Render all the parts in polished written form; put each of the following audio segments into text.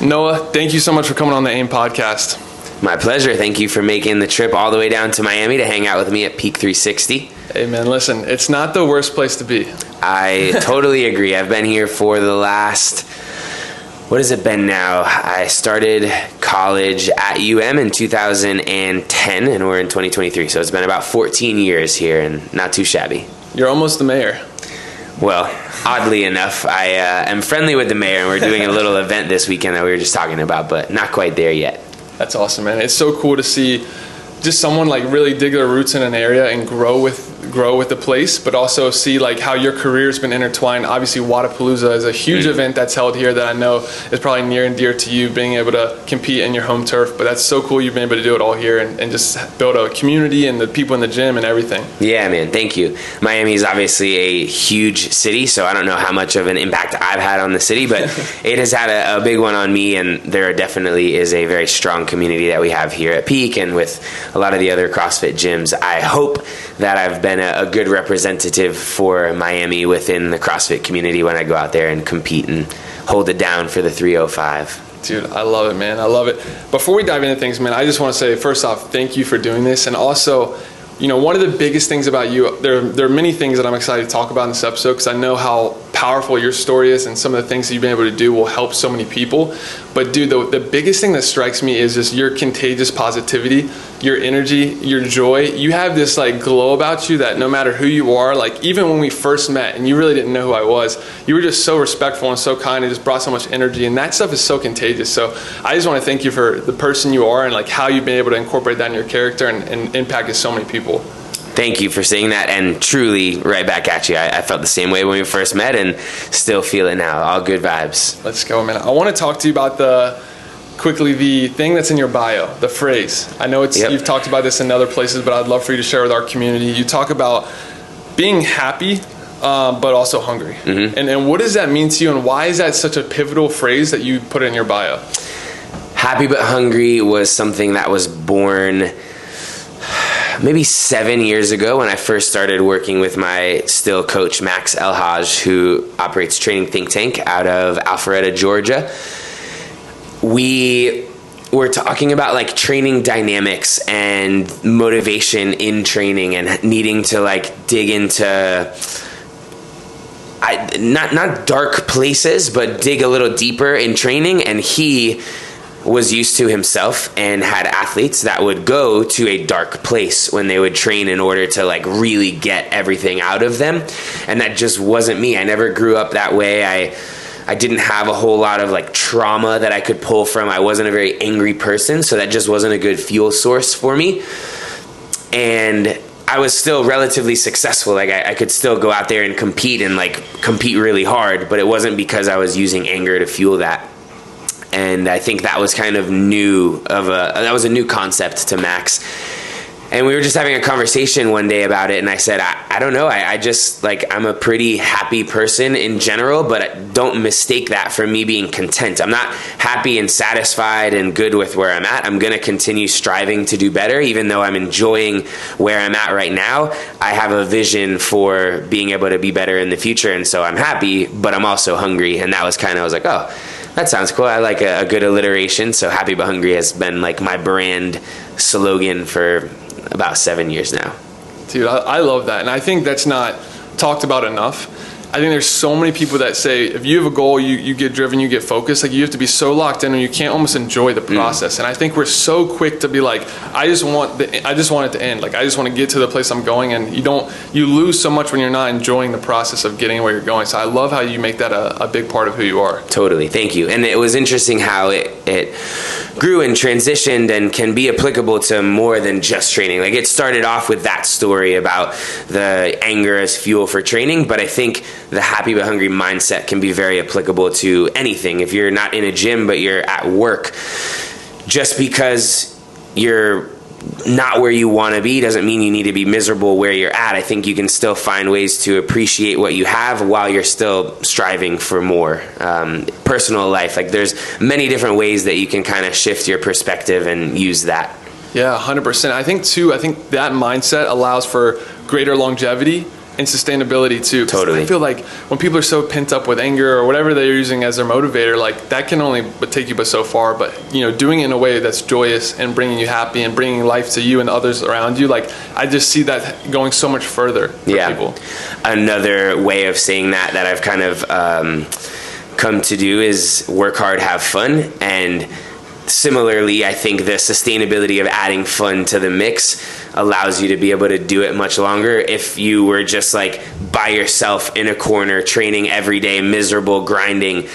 Noah, thank you so much for coming on the AIM podcast. My pleasure. Thank you for making the trip all the way down to Miami to hang out with me at Peak 360. Hey man, listen, it's not the worst place to be. I totally agree. I've been here for the last, what has it been now? I started college at in 2010 and we're in 2023. So it's been about 14 years here and not too shabby. You're almost the mayor. Well, oddly enough, I am friendly with the mayor and we're doing a little event this weekend that we were just talking about, but not quite there yet. That's awesome, man. It's so cool to see just someone like really dig their roots in an area and grow with the place, but also see like how your career's been intertwined. Obviously, Wadapalooza is a huge event that's held here that I know is probably near and dear to you, being able to compete in your home turf. But that's so cool you've been able to do it all here and just build a community and the people in the gym and everything. Yeah, man. Thank you. Miami is obviously a huge city, so I don't know how much of an impact I've had on the city, but it has had a big one on me, and there definitely is a very strong community that we have here at Peak and with a lot of the other CrossFit gyms. I hope that I've been a good representative for Miami within the CrossFit community when I go out there and compete and hold it down for the 305. Dude, I love it, man. I love it. Before we dive into things, man, I just want to say, first off, thank you for doing this. And also, you know, one of the biggest things about you, there are many things that I'm excited to talk about in this episode because I know how powerful your story is and some of the things that you've been able to do will help so many people. But dude, the biggest thing that strikes me is just your contagious positivity, your energy, your joy. You have this like glow about you that no matter who you are, like even when we first met and you really didn't know who I was, you were just so respectful and so kind and just brought so much energy, and that stuff is so contagious. So I just want to thank you for the person you are and like how you've been able to incorporate that in your character and impact so many people. Thank you for saying that, and truly right back at you. I felt the same way when we first met and still feel it now. All good vibes. Let's go, man. I want to talk to you about the thing that's in your bio, the phrase. I know you've talked about this in other places, but I'd love for you to share with our community. You talk about being happy, but also hungry. Mm-hmm. And what does that mean to you, and why is that such a pivotal phrase that you put in your bio? Happy but hungry was something that was born maybe 7 years ago when I first started working with my still coach, Max Elhaj, who operates Training Think Tank out of Alpharetta, Georgia. We were talking about like training dynamics and motivation in training and needing to like dig into not dark places, but dig a little deeper in training. And he was used to himself and had athletes that would go to a dark place when they would train in order to like really get everything out of them. And that just wasn't me. I never grew up that way. I didn't have a whole lot of like trauma that I could pull from. I wasn't a very angry person, so that just wasn't a good fuel source for me. And I was still relatively successful. Like I could still go out there and compete really hard, but it wasn't because I was using anger to fuel that. And I think that was kind of that was a new concept to Max. And we were just having a conversation one day about it, and I said, I don't know, I just, like, I'm a pretty happy person in general, but don't mistake that for me being content. I'm not happy and satisfied and good with where I'm at. I'm going to continue striving to do better, even though I'm enjoying where I'm at right now. I have a vision for being able to be better in the future, and so I'm happy, but I'm also hungry. And that was I was like, oh, that sounds cool. I like a good alliteration. So Happy But Hungry has been like my brand slogan for about 7 years now. Dude, I love that. And I think that's not talked about enough. I think there's so many people that say if you have a goal, you get driven, you get focused. Like you have to be so locked in, and you can't almost enjoy the process. And I think we're so quick to be like, I just want it to end. Like I just want to get to the place I'm going, and you lose so much when you're not enjoying the process of getting where you're going. So I love how you make that a big part of who you are. Totally, thank you. And it was interesting how it grew and transitioned and can be applicable to more than just training. Like it started off with that story about the anger as fuel for training, but I think the happy but hungry mindset can be very applicable to anything. If you're not in a gym but you're at work, just because you're not where you want to be doesn't mean you need to be miserable where you're at. I think you can still find ways to appreciate what you have while you're still striving for more. Personal life, like there's many different ways that you can kind of shift your perspective and use that. Yeah, 100%. I think that mindset allows for greater longevity and sustainability too. Totally. I feel like when people are so pent up with anger or whatever they're using as their motivator, like that can only but take you but so far. But doing it in a way that's joyous and bringing you happy and bringing life to you and others around you, like I just see that going so much further for people. Another way of saying that I've kind of come to do is work hard, have fun. And similarly, I think the sustainability of adding fun to the mix allows you to be able to do it much longer. If you were just like by yourself in a corner training every day, miserable, grinding,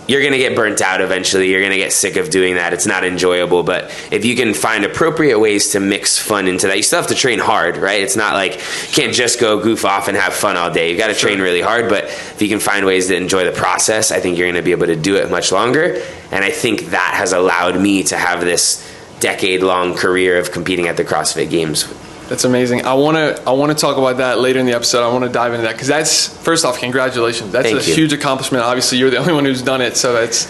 you're going to get burnt out eventually. You're going to get sick of doing that. It's not enjoyable. But if you can find appropriate ways to mix fun into that, you still have to train hard, right? It's not like you can't just go goof off and have fun all day. You've got to train really hard. But if you can find ways to enjoy the process, I think you're going to be able to do it much longer. And I think that has allowed me to have this decade-long career of competing at the CrossFit Games. That's amazing. I want to talk about that later in the episode. I want to dive into that because that's, first off, congratulations. That's a huge accomplishment. Obviously, you're the only one who's done it, so that's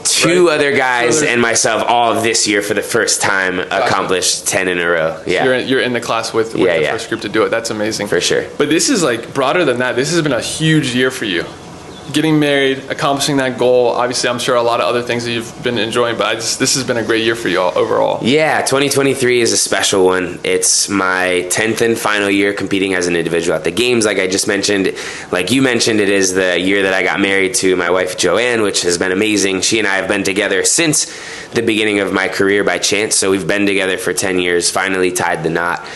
two other guys and myself all this year for the first time accomplished 10 in a row. Yeah, you're in the class with the first group to do it. That's amazing for sure. But this is like broader than that. This has been a huge year for you. Getting married, accomplishing that goal. Obviously, I'm sure a lot of other things that you've been enjoying, but this has been a great year for you all overall. Yeah, 2023 is a special one. It's my 10th and final year competing as an individual at the Games. Like I just mentioned, like you mentioned, it is the year that I got married to my wife, Joanne, which has been amazing. She and I have been together since the beginning of my career by chance. So we've been together for 10 years, finally tied the knot.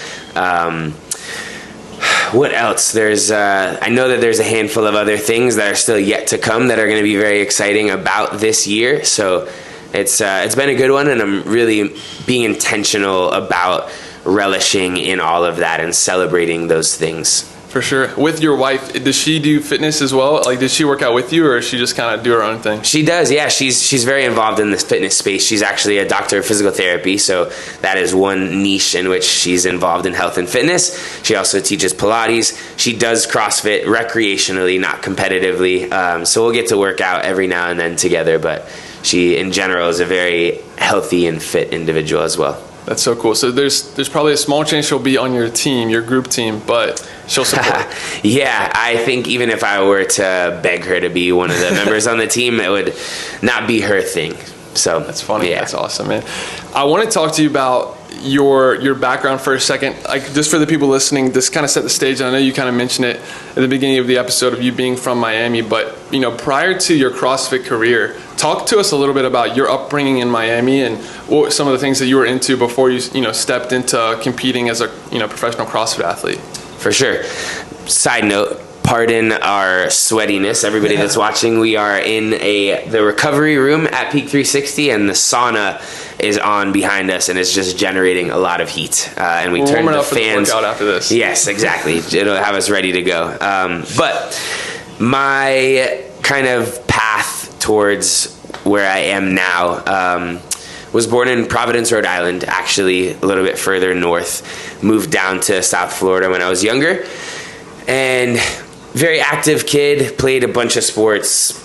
What else? There's I know that there's a handful of other things that are still yet to come that are going to be very exciting about this year. So it's been a good one, and I'm really being intentional about relishing in all of that and celebrating those things. For sure. With your wife, does she do fitness as well? Like, does she work out with you, or does she just kind of do her own thing? She does, yeah. She's very involved in this fitness space. She's actually a doctor of physical therapy, so that is one niche in which she's involved in health and fitness. She also teaches Pilates. She does CrossFit recreationally, not competitively. So we'll get to work out every now and then together, but she, in general, is a very healthy and fit individual as well. That's so cool. So there's probably a small chance she'll be on your team, your group team, but she'll support. Yeah, I think even if I were to beg her to be one of the members on the team, it would not be her thing. So that's funny. Yeah. That's awesome, man. I want to talk to you about your background for a second. Like, just for the people listening, this kind of set the stage. And I know you kind of mentioned it at the beginning of the episode of you being from Miami, but prior to your CrossFit career, talk to us a little bit about your upbringing in Miami and what some of the things that you were into before you stepped into competing as a professional CrossFit athlete. For sure. Side note, pardon our sweatiness. Everybody that's watching, we are in the recovery room at Peak 360, and the sauna is on behind us, and it's just generating a lot of heat. And we turned the fans. For the workout after this. Yes, exactly. It'll have us ready to go. But my kind of path towards where I am now was born in Providence, Rhode Island, actually a little bit further north. Moved down to South Florida when I was younger. And very active kid, played a bunch of sports,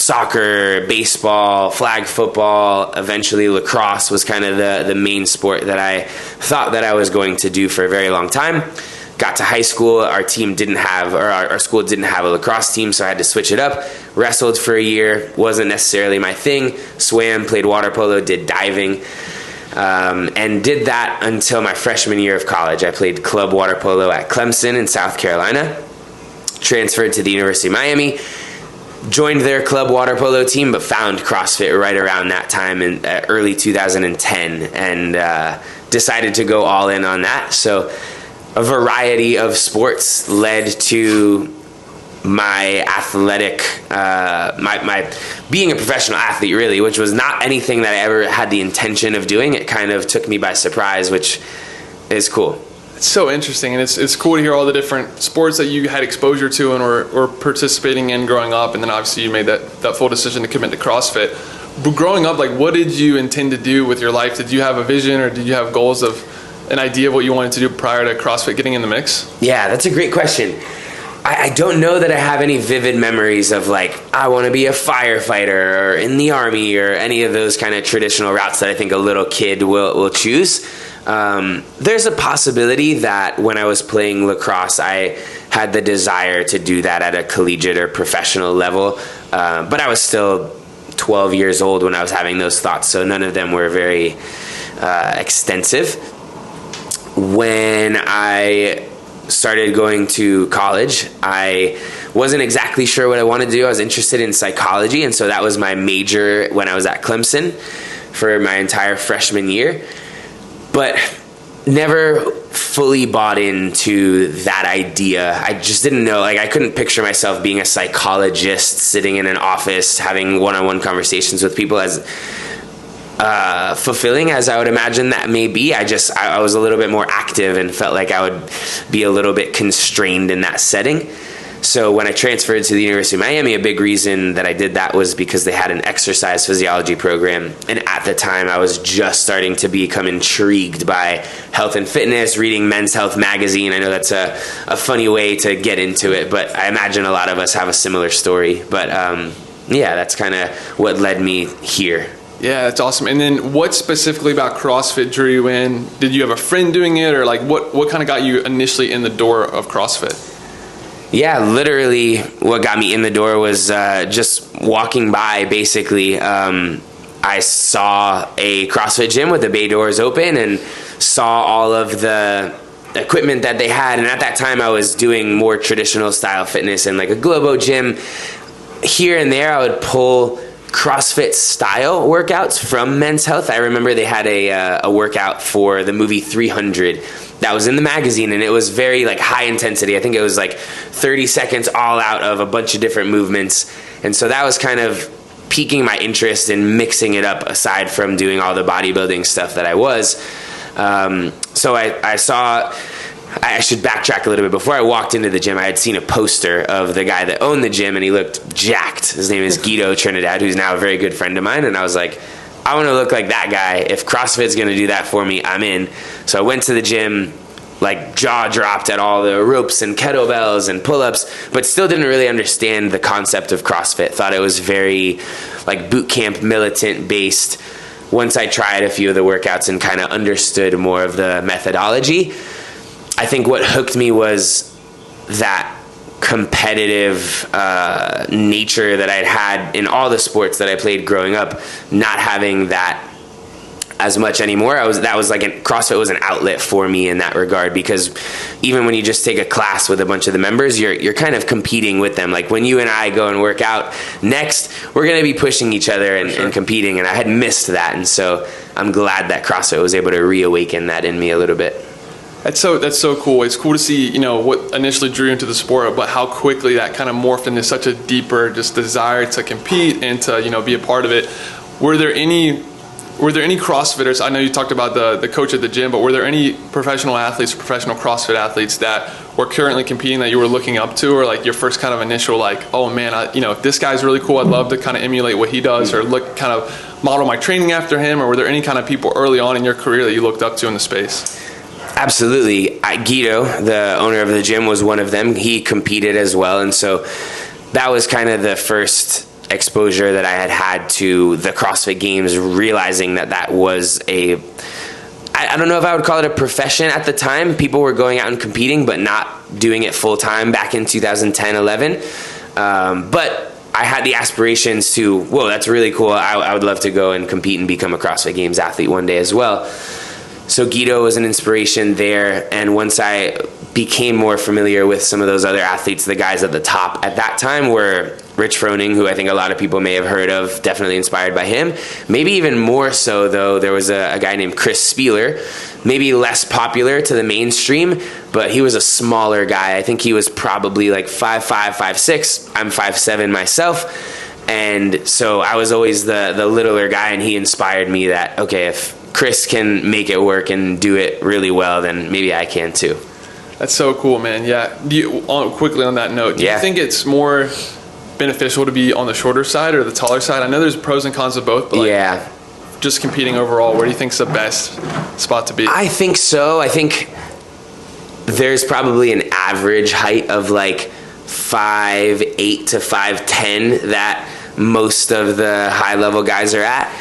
soccer, baseball, flag football, eventually lacrosse was kind of the main sport that I thought that I was going to do for a very long time. Got to high school, our school didn't have a lacrosse team, so I had to switch it up. Wrestled for a year, wasn't necessarily my thing. Swam, played water polo, did diving, and did that until my freshman year of college. I played club water polo at Clemson in South Carolina. Transferred to the University of Miami, joined their club water polo team, but found CrossFit right around that time in early 2010, and decided to go all in on that. So a variety of sports led to my athletic, my being a professional athlete, really, which was not anything that I ever had the intention of doing. It kind of took me by surprise, which is cool. It's so interesting, and it's cool to hear all the different sports that you had exposure to and were participating in growing up, and then obviously you made that full decision to commit to CrossFit. But growing up, like, what did you intend to do with your life? Did you have a vision, or did you have goals of an idea of what you wanted to do prior to CrossFit getting in the mix? Yeah, that's a great question. I don't know that I have any vivid memories of, like, I want to be a firefighter or in the Army or any of those kind of traditional routes that I think a little kid will choose. There's a possibility that when I was playing lacrosse, I had the desire to do that at a collegiate or professional level. But I was still 12 years old when I was having those thoughts, so none of them were very extensive. When I started going to college, I wasn't exactly sure what I wanted to do. I was interested in psychology, and so that was my major when I was at Clemson for my entire freshman year. But never fully bought into that idea. I just didn't know, like, I couldn't picture myself being a psychologist sitting in an office having one-on-one conversations with people as fulfilling as I would imagine that may be. I was a little bit more active and felt like I would be a little bit constrained in that setting. So when I transferred to the University of Miami, a big reason that I did that was because they had an exercise physiology program. And at the time, I was just starting to become intrigued by health and fitness, reading Men's Health magazine. I know that's a funny way to get into it, but I imagine a lot of us have a similar story. But yeah, that's kind of what led me here. Yeah, that's awesome. And then what specifically about CrossFit drew you in? Did you have a friend doing it, or like what kind of got you initially in the door of CrossFit? Yeah, literally what got me in the door was just walking by, basically. I saw a CrossFit gym with the bay doors open and saw all of the equipment that they had. And at that time, I was doing more traditional style fitness in like a Globo gym. Here and there, I would pull CrossFit style workouts from Men's Health. I remember they had a workout for the movie 300 that was in the magazine, and it was very like high intensity. I think it was like 30 seconds all out of a bunch of different movements. And so that was kind of piquing my interest in mixing it up aside from doing all the bodybuilding stuff that I was. So I saw, I should backtrack a little bit. Before I walked into the gym, I had seen a poster of the guy that owned the gym, and he looked jacked. His name is Guido Trinidad, who's now a very good friend of mine. And I was like, I want to look like that guy. If CrossFit's going to do that for me, I'm in. So I went to the gym, like jaw dropped at all the ropes and kettlebells and pull-ups, but still didn't really understand the concept of CrossFit. Thought it was very like boot camp, militant based. Once I tried a few of the workouts and kind of understood more of the methodology, I think what hooked me was that competitive nature that I'd had in all the sports that I played growing up, not having that as much anymore. CrossFit was an outlet for me in that regard, because even when you just take a class with a bunch of the members, you're kind of competing with them. Like when you and I go and work out next, we're going to be pushing each other and competing, and I had missed that. And so I'm glad that CrossFit was able to reawaken that in me a little bit. That's so cool. It's cool to see, what initially drew you into the sport, but how quickly that kind of morphed into such a deeper just desire to compete and to, be a part of it. Were there any CrossFitters? I know you talked about the coach at the gym, but were there any professional athletes or professional CrossFit athletes that were currently competing that you were looking up to, or like your first kind of initial like, oh man, if this guy's really cool, I'd love to kind of emulate what he does, or kind of model my training after him? Or were there any kind of people early on in your career that you looked up to in the space? Absolutely. Guido, the owner of the gym, was one of them. He competed as well, and so that was kind of the first exposure that I had to the CrossFit Games, realizing that was I don't know if I would call it a profession at the time. People were going out and competing, but not doing it full time back in 2010, 11. But I had the aspirations to, whoa, that's really cool. I would love to go and compete and become a CrossFit Games athlete one day as well. So Guido was an inspiration there, and once I became more familiar with some of those other athletes, the guys at the top at that time were Rich Froning, who I think a lot of people may have heard of, definitely inspired by him. Maybe even more so, though, there was a guy named Chris Spieler, maybe less popular to the mainstream, but he was a smaller guy. I think he was probably like 5'5", 5'6". I'm 5'7" myself, and so I was always the littler guy, and he inspired me that, okay, if Chris can make it work and do it really well, then maybe I can too. That's so cool, man. Yeah. Quickly on that note, do you think it's more beneficial to be on the shorter side or the taller side? I know there's pros and cons of both, but just competing overall, where do you think's the best spot to be? I think so. I think there's probably an average height of like 5'8" to 5'10" that most of the high level guys are at.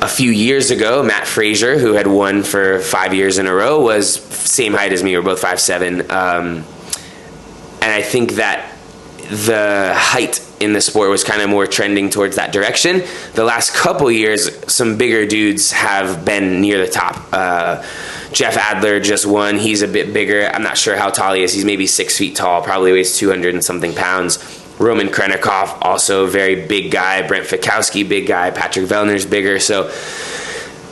A few years ago, Matt Frazier, who had won for 5 years in a row, was same height as me. We're both 5'7". And I think that the height in the sport was kind of more trending towards that direction. The last couple years, some bigger dudes have been near the top. Jeff Adler just won. He's a bit bigger. I'm not sure how tall he is. He's maybe 6 feet tall, probably weighs 200 and something pounds. Roman Krennikov, also a very big guy. Brent Fikowski, big guy. Patrick Vellner's bigger. So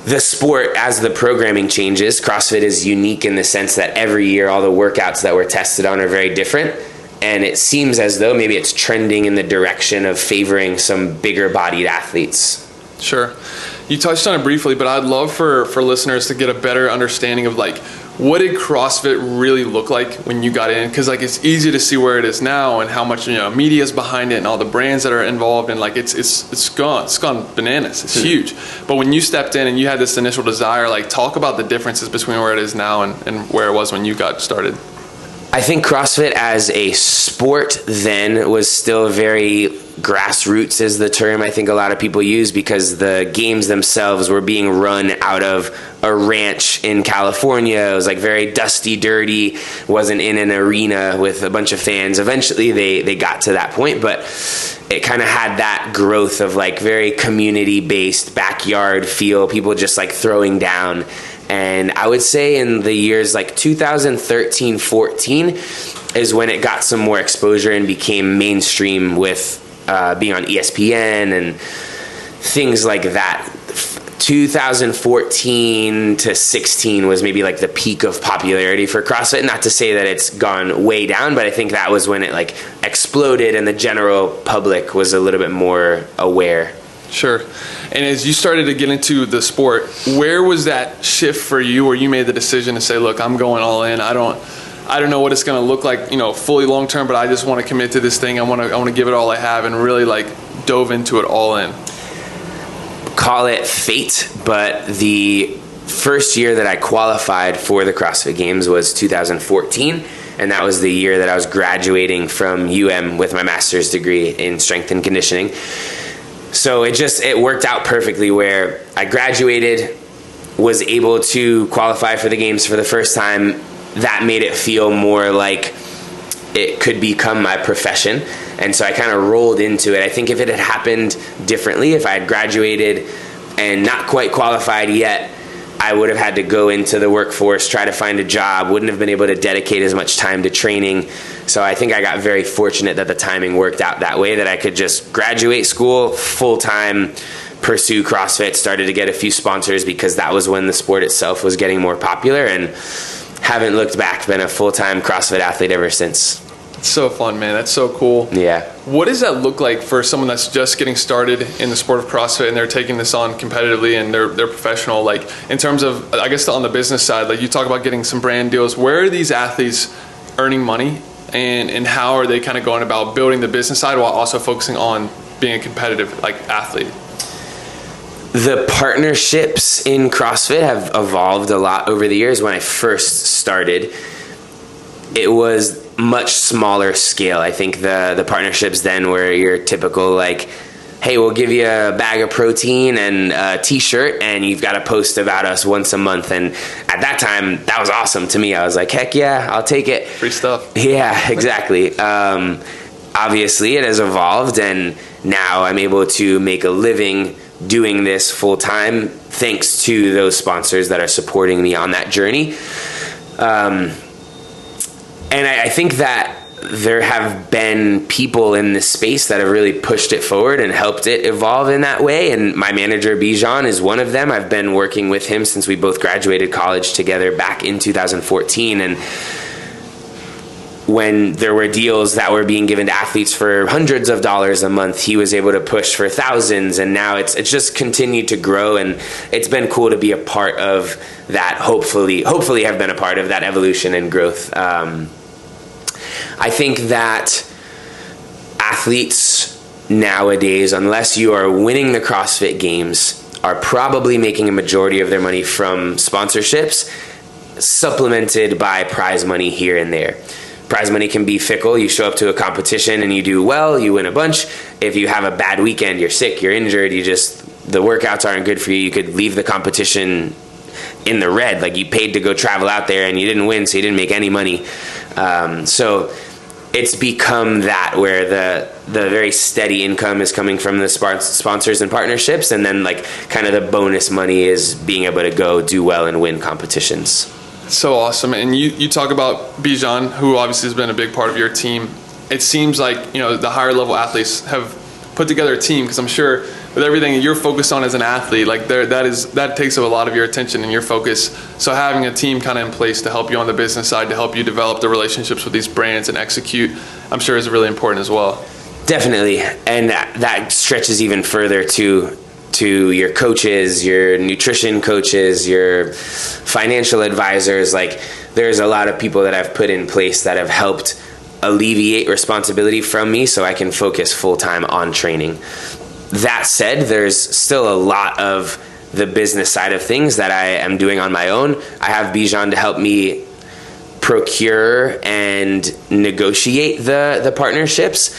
the sport, as the programming changes, CrossFit is unique in the sense that every year all the workouts that we're tested on are very different. And it seems as though maybe it's trending in the direction of favoring some bigger bodied athletes. Sure. You touched on it briefly, but I'd love for listeners to get a better understanding of like, what did CrossFit really look like when you got in? Because like it's easy to see where it is now and how much media is behind it and all the brands that are involved, and like it's gone bananas. It's huge. But when you stepped in and you had this initial desire, like talk about the differences between where it is now and where it was when you got started. I think CrossFit as a sport then was still very grassroots is the term I think a lot of people use, because the games themselves were being run out of a ranch in California. It was like very dusty, dirty, wasn't in an arena with a bunch of fans. Eventually they got to that point, but it kind of had that growth of like very community-based backyard feel, people just like throwing down. And I would say in the years like 2013, 14 is when it got some more exposure and became mainstream with being on ESPN and things like that. 2014 to 16 was maybe like the peak of popularity for CrossFit. Not to say that it's gone way down, but I think that was when it like exploded and the general public was a little bit more aware. Sure. And as you started to get into the sport, where was that shift for you where you made the decision to say, look, I'm going all in. I don't know what it's going to look like, fully long term, but I just want to commit to this thing. I want to give it all I have, and really like dove into it all in. Call it fate, but the first year that I qualified for the CrossFit Games was 2014. And that was the year that I was graduating from UM with my master's degree in strength and conditioning. So it worked out perfectly where I graduated, was able to qualify for the games for the first time. That made it feel more like it could become my profession. And so I kind of rolled into it. I think if it had happened differently, if I had graduated and not quite qualified yet, I would have had to go into the workforce, try to find a job, wouldn't have been able to dedicate as much time to training. So I think I got very fortunate that the timing worked out that way, that I could just graduate school full-time, pursue CrossFit, started to get a few sponsors because that was when the sport itself was getting more popular, and haven't looked back, been a full-time CrossFit athlete ever since. It's so fun, man. That's so cool. Yeah. What does that look like for someone that's just getting started in the sport of CrossFit and they're taking this on competitively and they're professional? Like in terms of, I guess on the business side, like you talk about getting some brand deals. Where are these athletes earning money, and how are they kind of going about building the business side while also focusing on being a competitive like athlete? The partnerships in CrossFit have evolved a lot over the years. When I first started, it was much smaller scale. I think the partnerships then were your typical like, hey, we'll give you a bag of protein and a t-shirt and you've got to post about us once a month. And at that time, that was awesome to me. I was like, heck yeah, I'll take it. Free stuff. Yeah, exactly. Obviously, it has evolved, and now I'm able to make a living doing this full time thanks to those sponsors that are supporting me on that journey. And I think that there have been people in this space that have really pushed it forward and helped it evolve in that way. And my manager, Bijan, is one of them. I've been working with him since we both graduated college together back in 2014. And when there were deals that were being given to athletes for hundreds of dollars a month, he was able to push for thousands. And now it's just continued to grow. And it's been cool to be a part of that, hopefully have been a part of that evolution and growth. I think that athletes nowadays, unless you are winning the CrossFit Games, are probably making a majority of their money from sponsorships, supplemented by prize money here and there. Prize money can be fickle. You show up to a competition and you do well, you win a bunch. If you have a bad weekend, you're sick, you're injured, the workouts aren't good for you, you could leave the competition in the red. Like you paid to go travel out there and you didn't win, so you didn't make any money. So it's become that where the very steady income is coming from the sponsors and partnerships, and then like kind of the bonus money is being able to go do well and win competitions. So awesome. And you talk about Bijan, who obviously has been a big part of your team. It seems like, the higher level athletes have put together a team, because I'm sure with everything that you're focused on as an athlete, like that takes up a lot of your attention and your focus. So having a team kind of in place to help you on the business side, to help you develop the relationships with these brands and execute, I'm sure is really important as well. Definitely. And that stretches even further to your coaches, your nutrition coaches, your financial advisors. Like, there's a lot of people that I've put in place that have helped alleviate responsibility from me so I can focus full-time on training. That said, there's still a lot of the business side of things that I am doing on my own. I have Bijan to help me procure and negotiate the partnerships,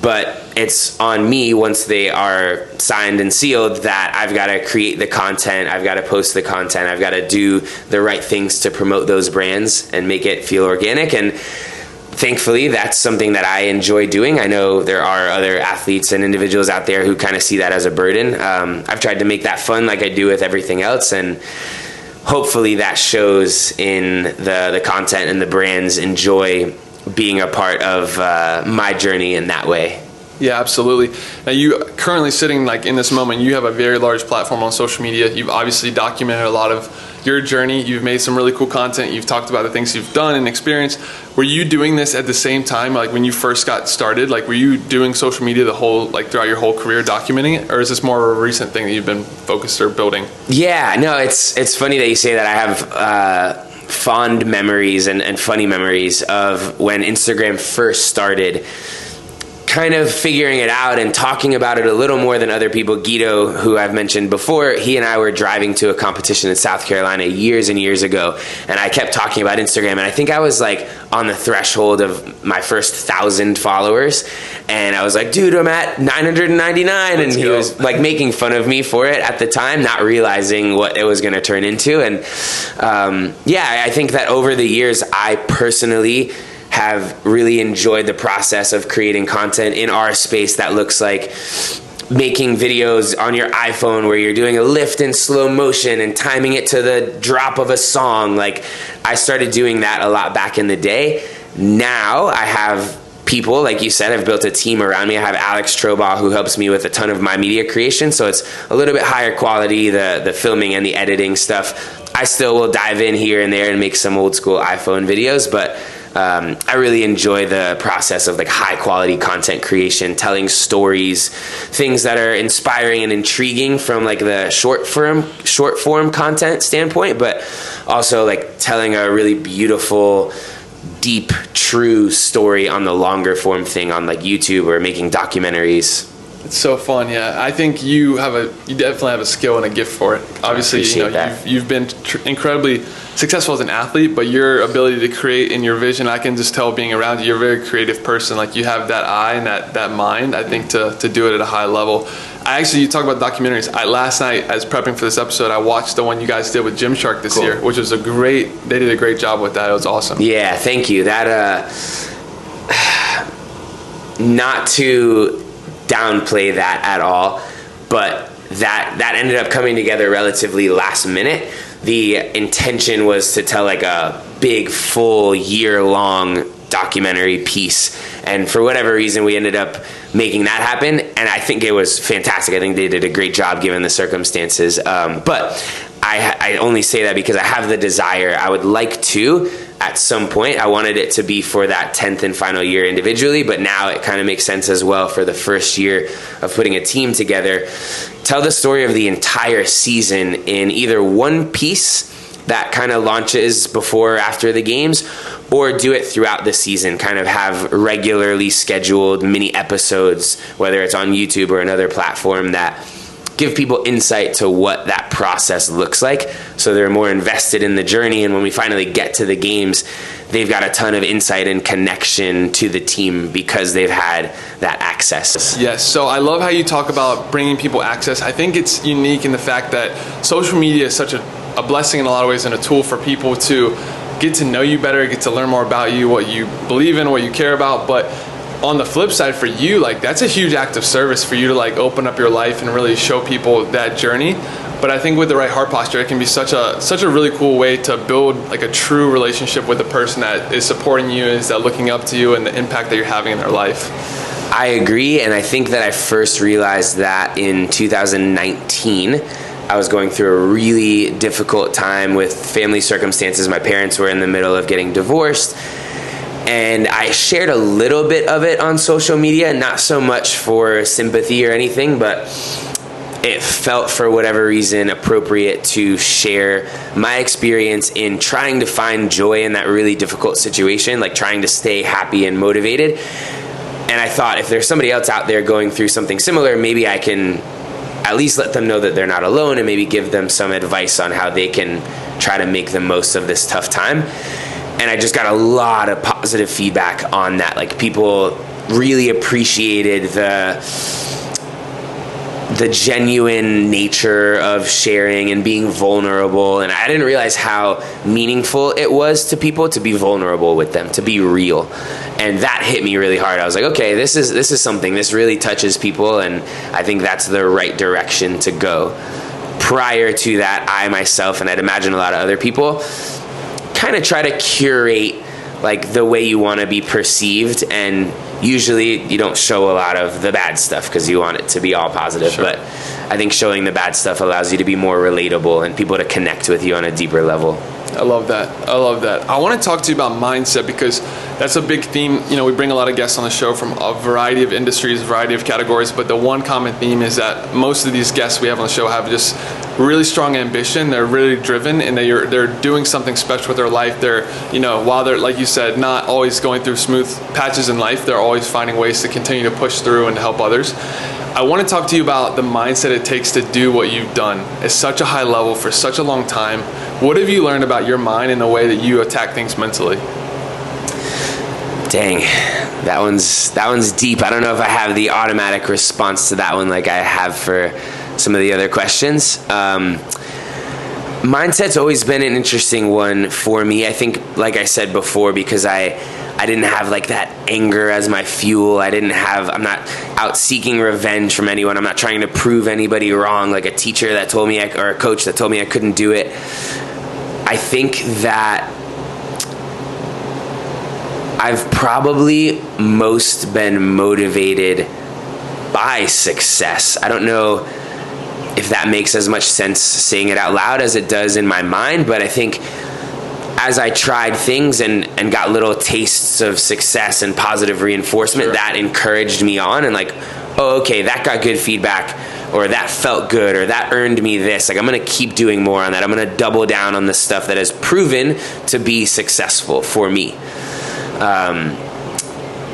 but it's on me once they are signed and sealed that I've got to create the content, I've got to post the content, I've got to do the right things to promote those brands and make it feel organic. And thankfully, that's something that I enjoy doing. I know there are other athletes and individuals out there who kind of see that as a burden. I've tried to make that fun like I do with everything else, and hopefully that shows in the content, and the brands enjoy being a part of my journey in that way. Yeah, absolutely. Now, you currently sitting like in this moment, you have a very large platform on social media. You've obviously documented a lot of your journey. You've made some really cool content. You've talked about the things you've done and experienced. Were you doing this at the same time, like when you first got started? Like, were you doing social media throughout your whole career, documenting it, or is this more of a recent thing that you've been focused or building? Yeah, no, it's funny that you say that. I have fond memories and funny memories of when Instagram first started, kind of figuring it out and talking about it a little more than other people. Guido, who I've mentioned before, he and I were driving to a competition in South Carolina years and years ago, and I kept talking about Instagram, and I think I was like on the threshold of my first 1,000 followers, and I was like, dude, I'm at 999, and he was like making fun of me for it at the time, not realizing what it was going to turn into. And I think that over the years, I personally have really enjoyed the process of creating content in our space that looks like making videos on your iPhone where you're doing a lift in slow motion and timing it to the drop of a song. Like, I started doing that a lot back in the day. Now I have people, like you said, I've built a team around me. I have Alex Trobaugh, who helps me with a ton of my media creation, so it's a little bit higher quality, the filming and the editing stuff. I still will dive in here and there and make some old school iPhone videos, but I really enjoy the process of like high quality content creation, telling stories, things that are inspiring and intriguing from like the short form content standpoint, but also like telling a really beautiful, deep, true story on the longer form thing on like YouTube or making documentaries. It's so fun, yeah. I think you definitely have a skill and a gift for it. Obviously, you've been incredibly successful as an athlete, but your ability to create and your vision, I can just tell being around you, you're a very creative person. Like, you have that eye and that mind, I think, to do it at a high level. You talk about documentaries. Last night, as prepping for this episode, I watched the one you guys did with Gymshark this year, which was they did a great job with that. It was awesome. Yeah, thank you. That, not to downplay that at all, but that ended up coming together relatively last minute. The intention was to tell like a big full year-long documentary piece, and for whatever reason we ended up making that happen, and I think it was fantastic. I think they did a great job given the circumstances, but I only say that because I have the desire. I would like to, at some point, I wanted it to be for that 10th and final year individually, but now it kind of makes sense as well for the first year of putting a team together. Tell the story of the entire season in either one piece that kind of launches before or after the games, or do it throughout the season, kind of have regularly scheduled mini episodes, whether it's on YouTube or another platform, that give people insight to what that process looks like, so they're more invested in the journey, and when we finally get to the games, they've got a ton of insight and connection to the team because they've had that access. Yes, so I love how you talk about bringing people access. I think it's unique in the fact that social media is such a blessing in a lot of ways and a tool for people to get to know you better, get to learn more about you, what you believe in, what you care about. But on the flip side for you, like that's a huge act of service for you to like open up your life and really show people that journey. But I think with the right heart posture, it can be such a really cool way to build like a true relationship with the person that is supporting you, is that looking up to you, and the impact that you're having in their life. I agree, and I think that I first realized that in 2019. I was going through a really difficult time with family circumstances. My parents were in the middle of getting divorced, and I shared a little bit of it on social media, not so much for sympathy or anything, but it felt for whatever reason appropriate to share my experience in trying to find joy in that really difficult situation, like trying to stay happy and motivated. And I thought, if there's somebody else out there going through something similar, maybe I can at least let them know that they're not alone, and maybe give them some advice on how they can try to make the most of this tough time. And I just got a lot of positive feedback on that. Like, people really appreciated the genuine nature of sharing and being vulnerable. And I didn't realize how meaningful it was to people to be vulnerable with them, to be real. And that hit me really hard. I was like, okay, this is something, this really touches people, and I think that's the right direction to go. Prior to that, I myself, and I'd imagine a lot of other people, kind of try to curate like the way you want to be perceived, and usually you don't show a lot of the bad stuff because you want it to be all positive. Sure. But I think showing the bad stuff allows you to be more relatable and people to connect with you on a deeper level. I love that. I want to talk to you about mindset, because that's a big theme. You know, we bring a lot of guests on the show from a variety of industries, a variety of categories, but the one common theme is that most of these guests we have on the show have just really strong ambition. They're really driven, and they're doing something special with their life. They're, you know, while they're, like you said, not always going through smooth patches in life, they're always finding ways to continue to push through and to help others. I want to talk to you about the mindset it takes to do what you've done at such a high level for such a long time. What have you learned about your mind and the way that you attack things mentally? Dang, that one's deep. I don't know if I have the automatic response to that one like I have for some of the other questions. Mindset's always been an interesting one for me. I think, like I said before, because I didn't have like that anger as my fuel. I'm not out seeking revenge from anyone. I'm not trying to prove anybody wrong, like a teacher that told me, or a coach that told me I couldn't do it. I think that I've probably most been motivated by success. I don't know if that makes as much sense saying it out loud as it does in my mind, but I think as I tried things and got little tastes of success and positive reinforcement, sure, that encouraged me on, and like, oh, okay, that got good feedback, or that felt good, or that earned me this. Like, I'm going to keep doing more on that. I'm going to double down on the stuff that has proven to be successful for me.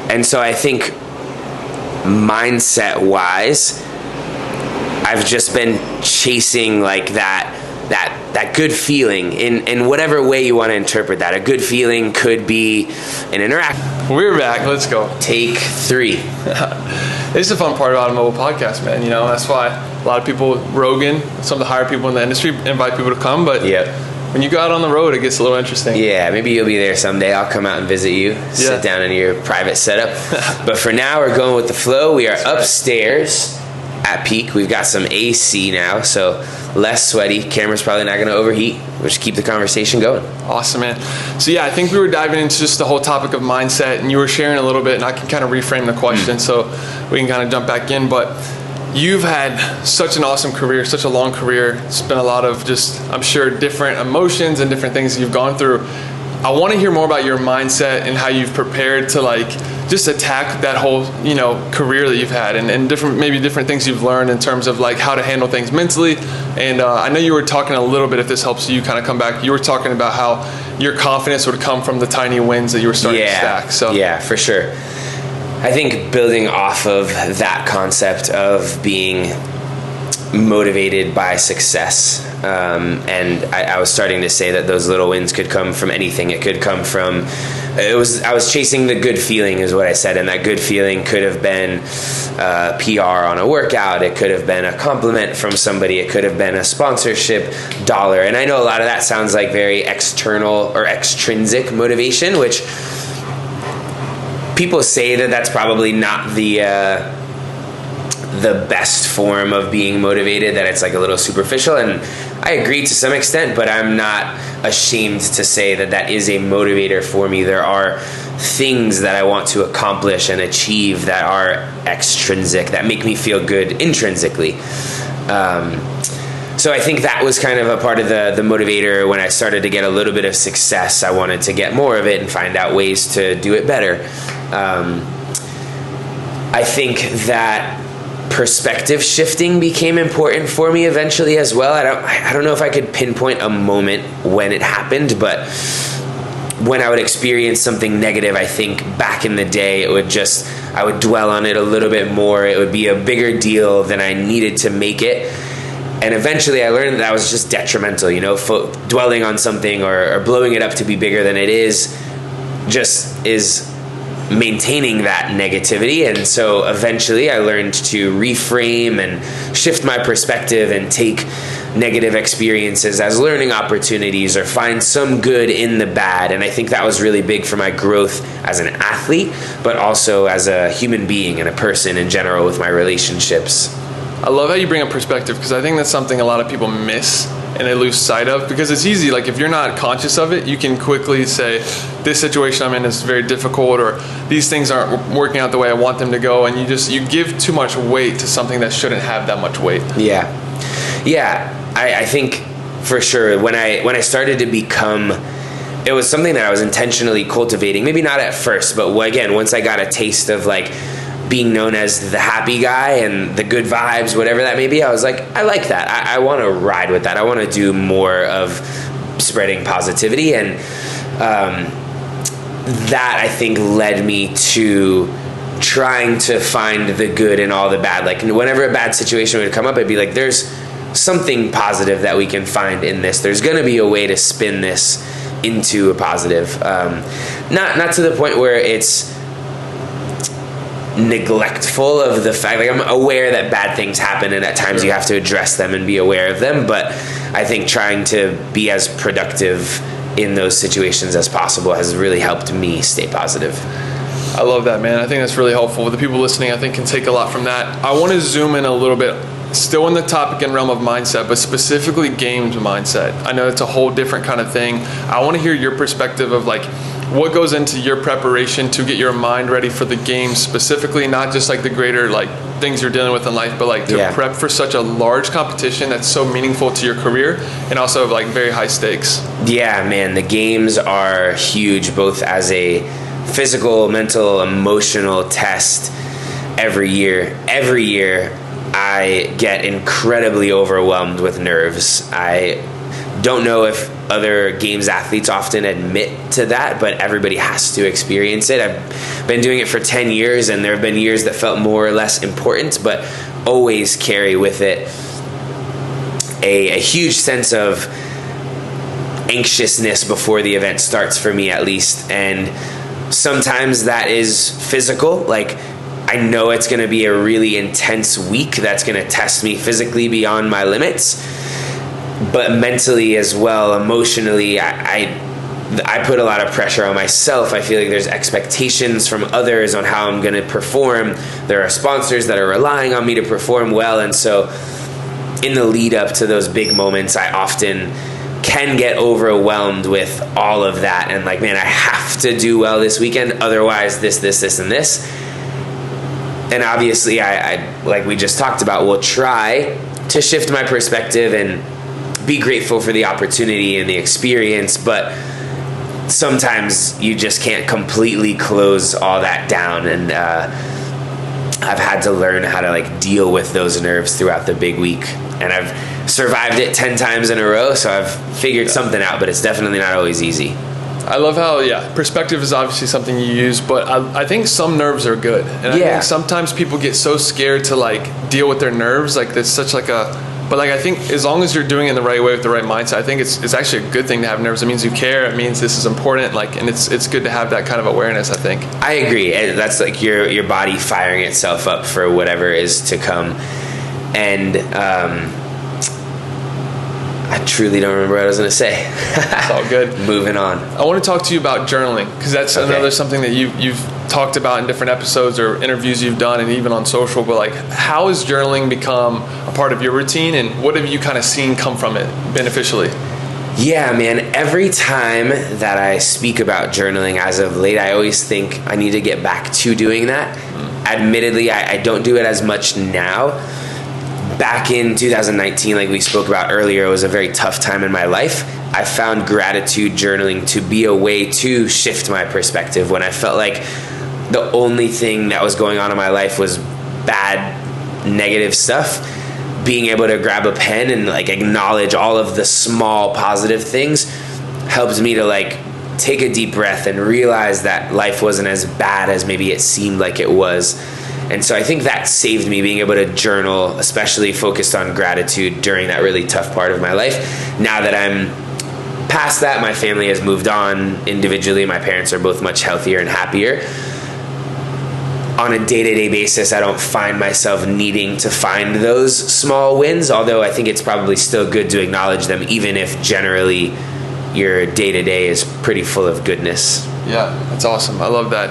And so I think mindset-wise, I've just been chasing like that good feeling in whatever way you want to interpret that. A good feeling could be an interaction. We're back. Let's go. Take 3. This is the fun part about a mobile podcast, man. You know, that's why a lot of people, Rogan, some of the higher people in the industry invite people to come, but yep, when you go out on the road, it gets a little interesting. Yeah, maybe you'll be there someday. I'll come out and visit you, sit down in your private setup. But for now, we're going with the flow. We are upstairs at Peak. We've got some AC now, so less sweaty. Camera's probably not going to overheat. We'll just keep the conversation going. Awesome, man. So yeah, I think we were diving into just the whole topic of mindset, and you were sharing a little bit, and I can kind of reframe the question so we can kind of jump back in. But you've had such an awesome career, such a long career. It's been a lot of just, I'm sure, different emotions and different things you've gone through. I want to hear more about your mindset and how you've prepared to like just attack that whole, you know, career that you've had, and different things you've learned in terms of like how to handle things mentally. And I know you were talking a little bit, if this helps you kind of come back, you were talking about how your confidence would come from the tiny wins that you were starting to stack. So yeah, for sure. I think building off of that concept of being motivated by success, and I was starting to say that those little wins could come from anything. It could come from I was chasing the good feeling is what I said, and that good feeling could have been PR on a workout, it could have been a compliment from somebody, it could have been a sponsorship dollar. And I know a lot of that sounds like very external or extrinsic motivation, which people say that that's probably not the best form of being motivated, that it's like a little superficial, and I agree to some extent, but I'm not ashamed to say that that is a motivator for me. There are things that I want to accomplish and achieve that are extrinsic, that make me feel good intrinsically. So I think that was kind of a part of the motivator. When I started to get a little bit of success, I wanted to get more of it and find out ways to do it better. I think that perspective shifting became important for me eventually as well. I don't know if I could pinpoint a moment when it happened, but when I would experience something negative, I think back in the day, I would dwell on it a little bit more. It would be a bigger deal than I needed to make it. And eventually I learned that was just detrimental, dwelling on something or blowing it up to be bigger than it is maintaining that negativity. And so eventually I learned to reframe and shift my perspective and take negative experiences as learning opportunities or find some good in the bad. And I think that was really big for my growth as an athlete, but also as a human being and a person in general with my relationships. I love how you bring up perspective, because I think that's something a lot of people miss and they lose sight of, because it's easy. Like, if you're not conscious of it, you can quickly say, this situation I'm in is very difficult, or these things aren't working out the way I want them to go. And you give too much weight to something that shouldn't have that much weight. Yeah. I think for sure when I started to become, it was something that I was intentionally cultivating, maybe not at first, but again, once I got a taste of like being known as the happy guy and the good vibes, whatever that may be, I was like, I like that. I want to ride with that. I want to do more of spreading positivity. And that, I think, led me to trying to find the good in all the bad. Like, whenever a bad situation would come up, I'd be like, there's something positive that we can find in this. There's going to be a way to spin this into a positive. Not to the point where it's neglectful of the fact, like, I'm aware that bad things happen and at times you have to address them and be aware of them, but I think trying to be as productive in those situations as possible has really helped me stay positive. I love that, man. I think that's really helpful. The people listening, I think, can take a lot from that. I want to zoom in a little bit, still in the topic and realm of mindset, but specifically games mindset. I know it's a whole different kind of thing. I want to hear your perspective of like what goes into your preparation to get your mind ready for the games specifically, not just like the greater like things you're dealing with in life, but like to prep for such a large competition that's so meaningful to your career and also like very high stakes. Yeah, man, the games are huge, both as a physical, mental, emotional test every year. Every year I get incredibly overwhelmed with nerves. I don't know if other games athletes often admit to that, but everybody has to experience it. I've been doing it for 10 years, and there have been years that felt more or less important, but always carry with it a huge sense of anxiousness before the event starts, for me at least. And sometimes that is physical, like I know it's going to be a really intense week that's going to test me physically beyond my limits, but mentally as well, emotionally, I put a lot of pressure on myself. I feel like there's expectations from others on how I'm going to perform. There are sponsors that are relying on me to perform well, and so in the lead up to those big moments, I often can get overwhelmed with all of that and like, man, I have to do well this weekend, otherwise this, and this. And obviously, I like we just talked about, will try to shift my perspective and be grateful for the opportunity and the experience, but sometimes you just can't completely close all that down. And I've had to learn how to like deal with those nerves throughout the big week, and I've survived it 10 times in a row, so I've figured something out, but it's definitely not always easy. I love how, perspective is obviously something you use, but I think some nerves are good. And I think sometimes people get so scared to like deal with their nerves. Like there's such like a But like, I think as long as you're doing it in the right way with the right mindset, I think it's actually a good thing to have nerves. It means you care. It means this is important. Like, and it's good to have that kind of awareness, I think. I agree. That's like your body firing itself up for whatever is to come. And I truly don't remember what I was going to say. It's all good. Moving on. I want to talk to you about journaling, because that's another something that you've talked about in different episodes or interviews you've done, and even on social. But like, how has journaling become a part of your routine, and what have you kind of seen come from it beneficially? Yeah, man. Every time that I speak about journaling as of late, I always think I need to get back to doing that. Admittedly, I don't do it as much now. Back in 2019, like we spoke about earlier, it was a very tough time in my life. I found gratitude journaling to be a way to shift my perspective when I felt like the only thing that was going on in my life was bad, negative stuff. Being able to grab a pen and like acknowledge all of the small positive things helped me to like take a deep breath and realize that life wasn't as bad as maybe it seemed like it was. And so I think that saved me, being able to journal, especially focused on gratitude during that really tough part of my life. Now that I'm past that, my family has moved on individually. My parents are both much healthier and happier. On a day-to-day basis, I don't find myself needing to find those small wins, although I think it's probably still good to acknowledge them, even if generally your day-to-day is pretty full of goodness. Yeah, that's awesome. I love that.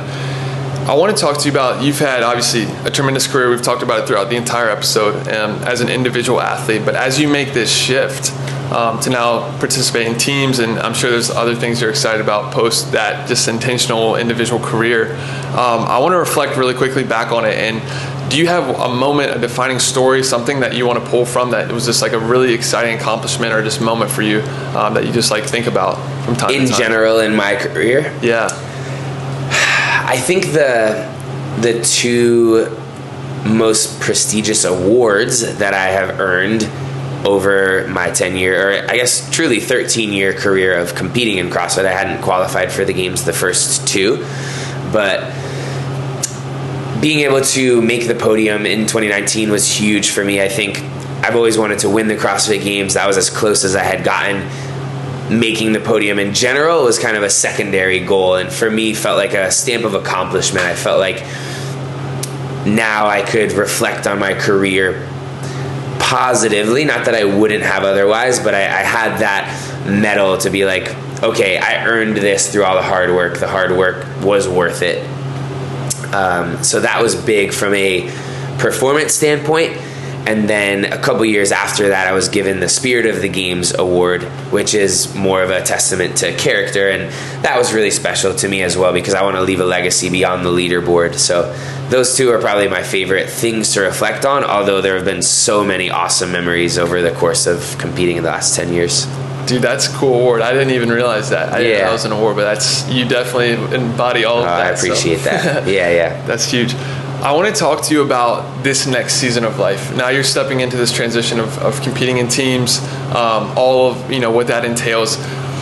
I want to talk to you about, you've had obviously a tremendous career. We've talked about it throughout the entire episode as an individual athlete. But as you make this shift to now participate in teams, and I'm sure there's other things you're excited about post that just intentional individual career, I want to reflect really quickly back on it. And do you have a moment, a defining story, something that you want to pull from that was just like a really exciting accomplishment or just moment for you that you just like think about from time to time? In general, in my career? Yeah. I think the two most prestigious awards that I have earned over my 10-year, or I guess truly 13-year career of competing in CrossFit. I hadn't qualified for the games the first two, but being able to make the podium in 2019 was huge for me. I think I've always wanted to win the CrossFit Games. That was as close as I had gotten. Making the podium in general was kind of a secondary goal, and for me felt like a stamp of accomplishment. I felt like now I could reflect on my career positively, not that I wouldn't have otherwise, but I had that medal to be like, okay, I earned this through all the hard work. The hard work was worth it. So that was big from a performance standpoint. And then a couple years after that, I was given the Spirit of the Games award, which is more of a testament to character. And that was really special to me as well, because I want to leave a legacy beyond the leaderboard. So those two are probably my favorite things to reflect on, although there have been so many awesome memories over the course of competing in the last 10 years. Dude, that's a cool award. I didn't even realize that. I didn't know that was an award, but you definitely embody all of that. I appreciate that. Yeah. That's huge. I want to talk to you about this next season of life. Now you're stepping into this transition of competing in teams, all of what that entails.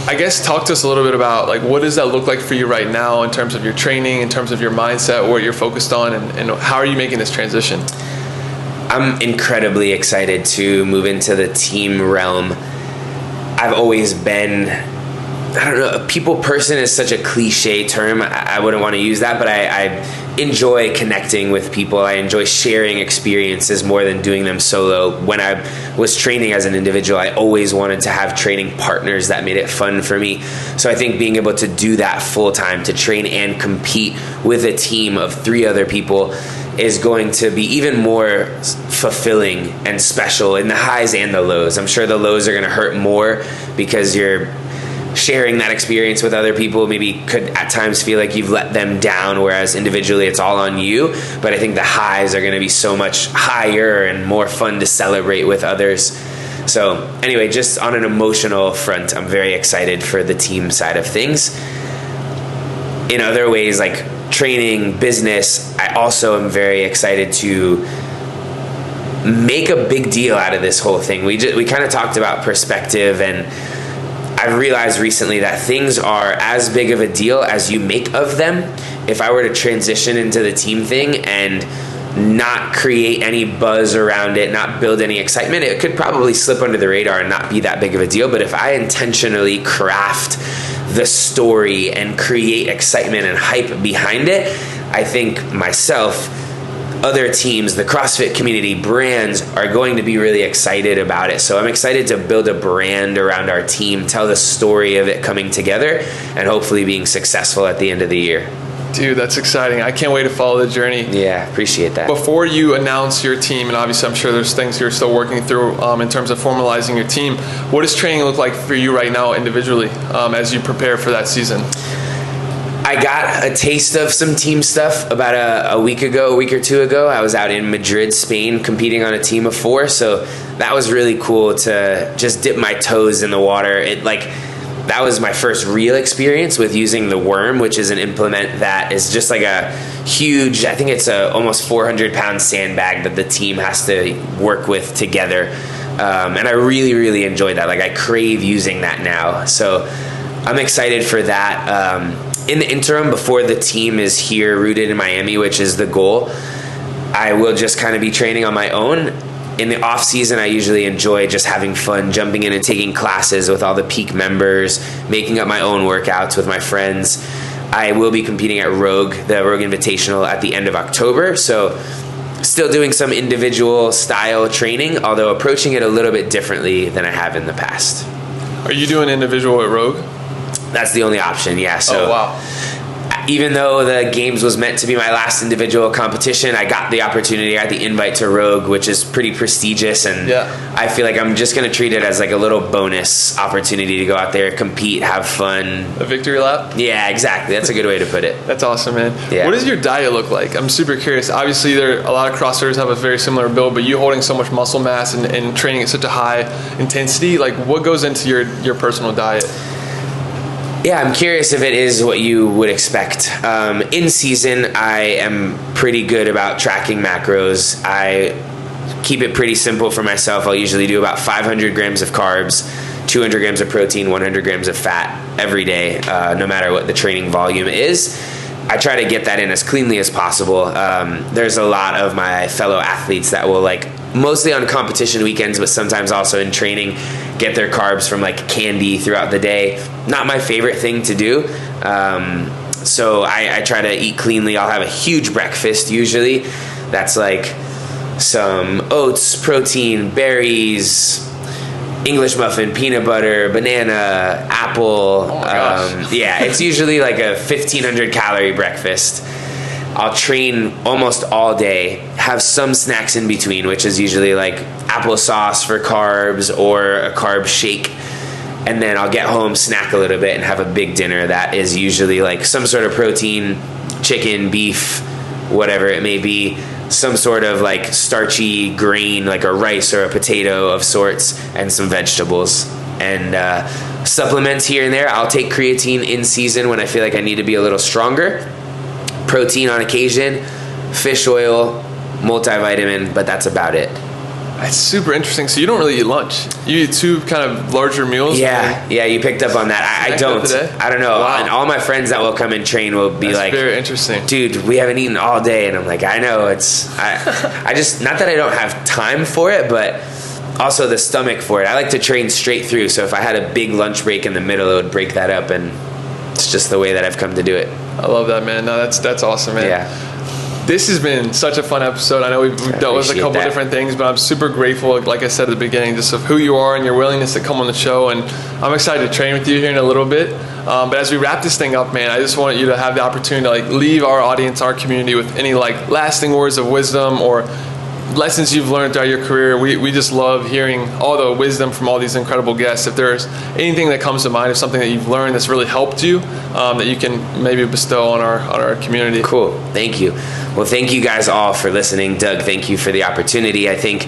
I guess talk to us a little bit about like what does that look like for you right now in terms of your training, in terms of your mindset, what you're focused on, and how are you making this transition? I'm incredibly excited to move into the team realm. I've always been, I don't know, a people person is such a cliche term. I wouldn't want to use that, but I enjoy connecting with people. I enjoy sharing experiences more than doing them solo. When I was training as an individual, I always wanted to have training partners that made it fun for me. So I think being able to do that full time, to train and compete with a team of 3 other people, is going to be even more fulfilling and special in the highs and the lows. I'm sure the lows are going to hurt more because you're sharing that experience with other people. Maybe could at times feel like you've let them down, whereas individually it's all on you. But I think the highs are going to be so much higher and more fun to celebrate with others. So anyway, just on an emotional front, I'm very excited for the team side of things. In other ways, like training, business, I also am very excited to make a big deal out of this whole thing. We kind of talked about perspective, and I've realized recently that things are as big of a deal as you make of them. If I were to transition into the team thing and not create any buzz around it, not build any excitement, it could probably slip under the radar and not be that big of a deal. But if I intentionally craft the story and create excitement and hype behind it, I think myself, other teams, the CrossFit community, brands are going to be really excited about it. So I'm excited to build a brand around our team, tell the story of it coming together, and hopefully being successful at the end of the year. Dude, that's exciting. I can't wait to follow the journey. Yeah, appreciate that. Before you announce your team, and obviously I'm sure there's things you're still working through in terms of formalizing your team, what does training look like for you right now individually as you prepare for that season? I got a taste of some team stuff about a week or two ago. I was out in Madrid, Spain, competing on a team of 4. So that was really cool to just dip my toes in the water. That was my first real experience with using the worm, which is an implement that is just like a huge, I think it's a almost 400-pound sandbag that the team has to work with together. And I really, really enjoyed that. Like, I crave using that now. So I'm excited for that. In the interim, before the team is here rooted in Miami, which is the goal, I will just kind of be training on my own. In the off season, I usually enjoy just having fun, jumping in and taking classes with all the peak members, making up my own workouts with my friends. I will be competing at Rogue, the Rogue Invitational, at the end of October. So still doing some individual style training, although approaching it a little bit differently than I have in the past. Are you doing individual at Rogue? That's the only option, yeah. So, oh, wow. Even though the games was meant to be my last individual competition, I got the opportunity, I got the invite to Rogue, which is pretty prestigious, and I feel like I'm just going to treat it as like a little bonus opportunity to go out there, compete, have fun. A victory lap? Yeah, exactly. That's a good way to put it. That's awesome, man. Yeah. What does your diet look like? I'm super curious. Obviously, a lot of CrossFitters have a very similar build, but you holding so much muscle mass and training at such a high intensity, like what goes into your personal diet? Yeah, I'm curious if it is what you would expect. In season, I am pretty good about tracking macros. I keep it pretty simple for myself. I'll usually do about 500 grams of carbs, 200 grams of protein, 100 grams of fat every day, no matter what the training volume is. I try to get that in as cleanly as possible. There's a lot of my fellow athletes that will, like, mostly on competition weekends, but sometimes also in training, get their carbs from like candy throughout the day. Not my favorite thing to do. So I try to eat cleanly. I'll have a huge breakfast usually. That's like some oats, protein, berries, English muffin, peanut butter, banana, apple. Oh my gosh. Yeah, it's usually like a 1,500 calorie breakfast. I'll train almost all day, have some snacks in between, which is usually like applesauce for carbs or a carb shake. And then I'll get home, snack a little bit, and have a big dinner that is usually like some sort of protein, chicken, beef, whatever it may be, some sort of like starchy grain, like a rice or a potato of sorts, and some vegetables. And supplements here and there. I'll take creatine in season when I feel like I need to be a little stronger. Protein on occasion, fish oil, multivitamin, but that's about it. That's super interesting. So you don't really eat lunch. You eat 2 kind of larger meals? Yeah, you picked up on that. I don't. I don't know. Wow. And all my friends that will come and train will be That's like, very interesting. Dude, we haven't eaten all day. And I'm like, I know. I just, not that I don't have time for it, but also the stomach for it. I like to train straight through. So if I had a big lunch break in the middle, it would break that up. And it's just the way that I've come to do it. I love that, man. No, that's awesome, man. Yeah. This has been such a fun episode. I know we've dealt with a couple different things, but I'm super grateful, like I said at the beginning, just of who you are and your willingness to come on the show. And I'm excited to train with you here in a little bit. But as we wrap this thing up, man, I just want you to have the opportunity to like leave our audience, our community, with any like lasting words of wisdom or lessons you've learned throughout your career. We just love hearing all the wisdom from all these incredible guests. If there's anything that comes to mind of something that you've learned that's really helped you, that you can maybe bestow on our community. Cool. Thank you. Well, thank you guys all for listening. Doug, thank you for the opportunity. I think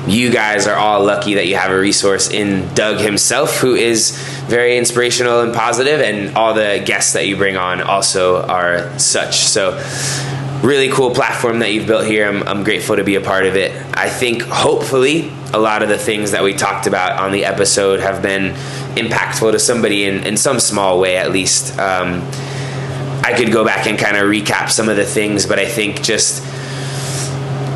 you guys are all lucky that you have a resource in Doug himself, who is very inspirational and positive, and all the guests that you bring on also are such. So really cool platform that you've built here. I'm grateful to be a part of it. I think hopefully a lot of the things that we talked about on the episode have been impactful to somebody in some small way at least. I could go back and kind of recap some of the things, but I think just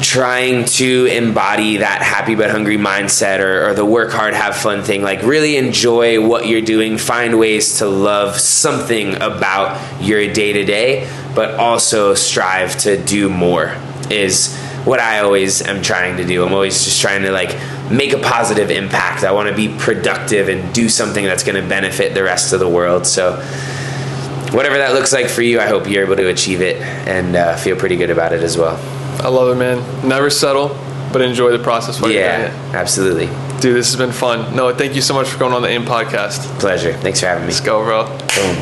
trying to embody that happy but hungry mindset, or the work hard, have fun thing. Like, really enjoy what you're doing. Find ways to love something about your day-to-day, but also strive to do more is what I always am trying to do. I'm always just trying to like make a positive impact. I want to be productive and do something that's going to benefit the rest of the world. So whatever that looks like for you, I hope you're able to achieve it and feel pretty good about it as well. I love it, man. Never settle, but enjoy the process while you're doing it. Absolutely. Dude, this has been fun. Noah, thank you so much for going on the AIM podcast. Pleasure. Thanks for having me. Let's go, bro. Boom.